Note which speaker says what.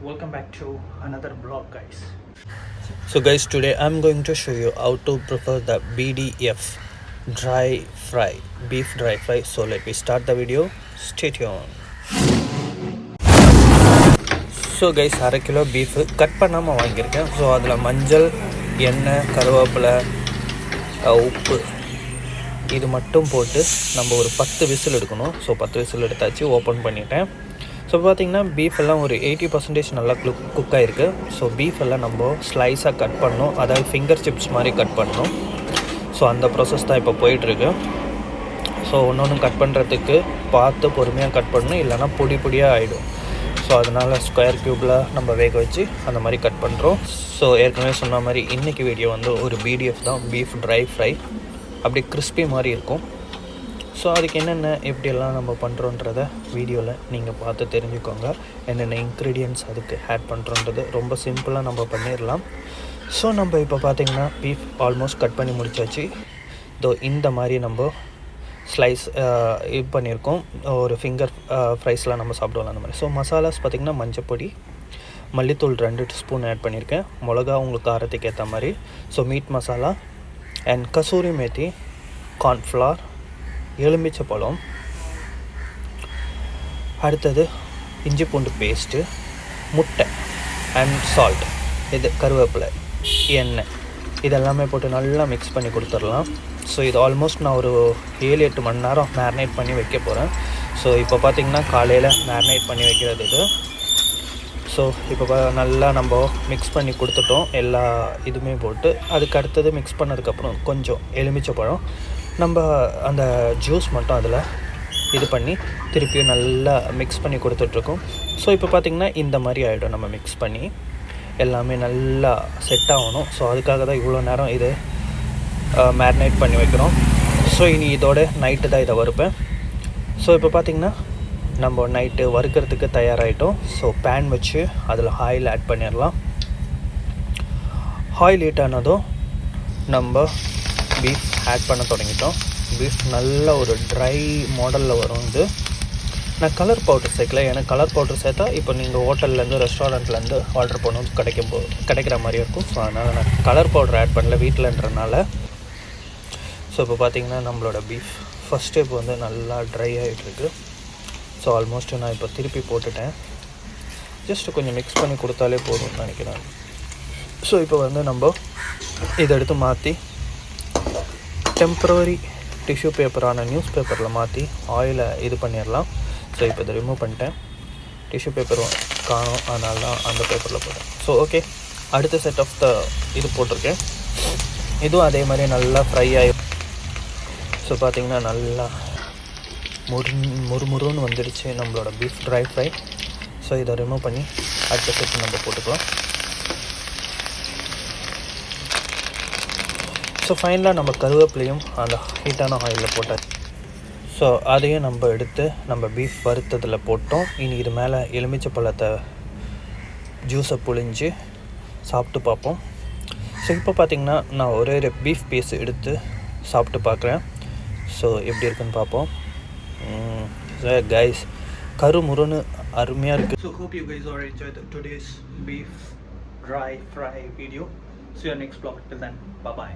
Speaker 1: Welcome back to another vlog, guys.
Speaker 2: So guys, today I'm going to show you how to prepare the BDF, dry fry, beef dry fry. So let me start the video. Stay tuned. So guys, 1/2 kilo beef cut பண்ணாமல் வாங்கியிருக்கேன். So அதில் மஞ்சள், எண்ணெய், கருவேப்பிலை, உப்பு இது மட்டும் போட்டு நம்ம ஒரு 10 விசில் எடுக்கணும். ஸோ 10 விசில் எடுத்தாச்சு, ஓப்பன் பண்ணிட்டேன். ஸோ பார்த்திங்கன்னா பீஃப் எல்லாம் ஒரு 80% நல்லா குக் ஆகிருக்கு. ஸோ பீஃப் எல்லாம் நம்ம ஸ்லைஸாக கட் பண்ணணும், அதாவது ஃபிங்கர் சிப்ஸ் மாதிரி கட் பண்ணணும். ஸோ அந்த ப்ராசஸ் தான் இப்போ போயிட்டுருக்கு. ஸோ ஒன்று கட் பண்ணுறதுக்கு பார்த்து பொறுமையாக கட் பண்ணணும், இல்லைனா பொடி பொடியாக ஆகிடும். ஸோ அதனால் ஸ்கொயர் க்யூப்பில் நம்ம வேக வச்சு அந்த மாதிரி கட் பண்ணுறோம். ஸோ ஏற்கனவே சொன்ன மாதிரி இன்றைக்கி வீடியோ வந்து ஒரு BDF தான், பீஃப் ட்ரை ஃப்ரை. அப்படி கிறிஸ்பி மாதிரி இருக்கும். ஸோ அதுக்கு என்னென்ன எப்படியெல்லாம் நம்ம பண்ணுறோன்றத வீடியோவில் நீங்கள் பார்த்து தெரிஞ்சுக்கோங்க. என்னென்ன இன்க்ரீடியன்ட்ஸ் அதுக்கு ஆட் பண்ணுறோன்றது ரொம்ப சிம்பிளாக நம்ம பண்ணிடலாம். ஸோ நம்ம இப்போ பார்த்திங்கன்னா பீஃப் ஆல்மோஸ்ட் கட் பண்ணி முடிச்சாச்சு. இந்த மாதிரி நம்ம ஸ்லைஸ் இது பண்ணியிருக்கோம். ஒரு ஃபிங்கர் ஃப்ரைஸ்லாம் நம்ம சாப்பிடுவோம் அந்த மாதிரி. ஸோ மசாலாஸ் பார்த்திங்கன்னா மஞ்சப்பொடி, மல்லித்தூள் 2 ஸ்பூன் ஆட் பண்ணியிருக்கேன், மிளகா உங்களுக்கு காரத்துக்கு ஏற்ற மாதிரி. So meet masala and kasuri methi, cornflour, எலுமிச்சை பழம், அடுத்தது இஞ்சி பூண்டு பேஸ்ட்டு, முட்டை அண்ட் சால்ட், இது கருவேப்பிலை, எண்ணெய், இதெல்லாமே போட்டு நல்லா மிக்ஸ் பண்ணி கொடுத்துடலாம். ஸோ இது ஆல்மோஸ்ட் நான் ஒரு 7-8 மணி நேரம் மேரினேட் பண்ணி வைக்க போகிறேன். ஸோ இப்போ பார்த்திங்கன்னா காலையில் மேரினேட் பண்ணி வைக்கிறது இது. ஸோ இப்போ நல்லா நம்ம மிக்ஸ் பண்ணி கொடுத்துட்டோம், எல்லா இதுவுமே போட்டு. அதுக்கு அடுத்தது மிக்ஸ் பண்ணதுக்கப்புறம் கொஞ்சம் எலுமிச்சை பழம் நம்ம அந்த ஜூஸ் மட்டும் அதில் இது பண்ணி திருப்பியும் நல்லா மிக்ஸ் பண்ணி கொடுத்துட்ருக்கோம். ஸோ இப்போ பார்த்திங்கன்னா இந்த மாதிரி ஆகிடும். நம்ம மிக்ஸ் பண்ணி எல்லாமே நல்லா செட் ஆகணும். ஸோ அதுக்காக தான் இவ்வளோ நேரம் இது மேரினேட் பண்ணி வைக்கிறோம். ஸோ இனி இதோட நைட்டு தான் இதை வறுப்பேன். ஸோ இப்போ பார்த்திங்கன்னா நம்ம நைட்டு வறுக்கிறதுக்கு தயாராகிட்டோம். ஸோ பேன் வச்சு அதில் ஆயில் ஆட் பண்ணிடலாம். ஆயில் ஹீட் ஆனதும் நம்ம பீஃப் ஆட் பண்ண தொடங்கிட்டோம். பீஃப் நல்ல ஒரு ட்ரை மாடலில் வரும். இது நான் கலர் பவுடர் சேர்க்கல, ஏன்னா கலர் பவுடர் சேர்த்தா இப்போ நீங்கள் ஹோட்டல்லேருந்து ரெஸ்டாரண்ட்லேருந்து ஆர்டர் பண்ணணும் கிடைக்கிற மாதிரி இருக்கும். ஸோ அதனால் நான் கலர் பவுடர் ஆட் பண்ணல வீட்டிலன்றனால. ஸோ இப்போ பார்த்திங்கன்னா நம்மளோட பீஃப் ஃபஸ்ட் ஸ்டெப் வந்து நல்லா ட்ரை ஆகிட்டுருக்கு. ஸோ ஆல்மோஸ்ட் நான் இப்போ திருப்பி போட்டுட்டேன். ஜஸ்ட்டு கொஞ்சம் மிக்ஸ் பண்ணி கொடுத்தாலே போதும்னு நினைக்கிறேன். ஸோ இப்போ வந்து நம்ம இதை எடுத்து மாற்றி டெம்ப்ரவரி டிஷ்யூ பேப்பரான நியூஸ் பேப்பரில் மாற்றி ஆயிலை இது பண்ணிடலாம். ஸோ இப்போ இதை ரிமூவ் பண்ணிட்டேன். டிஷ்யூ பேப்பர் காணும், அதனால தான் அந்த பேப்பரில் போட்டேன். ஸோ ஓகே, அடுத்த செட் ஆஃப் இது போட்டிருக்கேன். இதுவும் அதே மாதிரி நல்லா ஃப்ரை ஆகிடும். ஸோ பார்த்திங்கன்னா நல்லா முறுமுறுன்னு வந்துடுச்சு நம்மளோட பீஃப் ட்ரை ஃப்ரை. ஸோ இதை ரிமூவ் பண்ணி அடுத்த செட் நம்ம போட்டுக்கலாம். ஸோ ஃபைனலாக நம்ம கருவேப்பிலையும் அந்த ஹீட்டான ஆயிலில் போட்டாச்சு. ஸோ அதையும் நம்ம எடுத்து நம்ம பீஃப் வறுத்ததில் போட்டோம். இனி இது மேலே எலுமிச்சை பழத்தை ஜூஸை புழிஞ்சு சாப்பிட்டு பார்ப்போம். ஸோ இப்போ பார்த்திங்கன்னா நான் ஒரே பீஃப் பீஸ் எடுத்து சாப்பிட்டு பார்க்குறேன். ஸோ எப்படி இருக்குன்னு பார்ப்போம். கைஸ், கருமுருன்னு அருமையாக இருக்குது.
Speaker 1: So hope you guys all enjoyed today's beef dry fry video. See you next vlog. Till then, bye bye.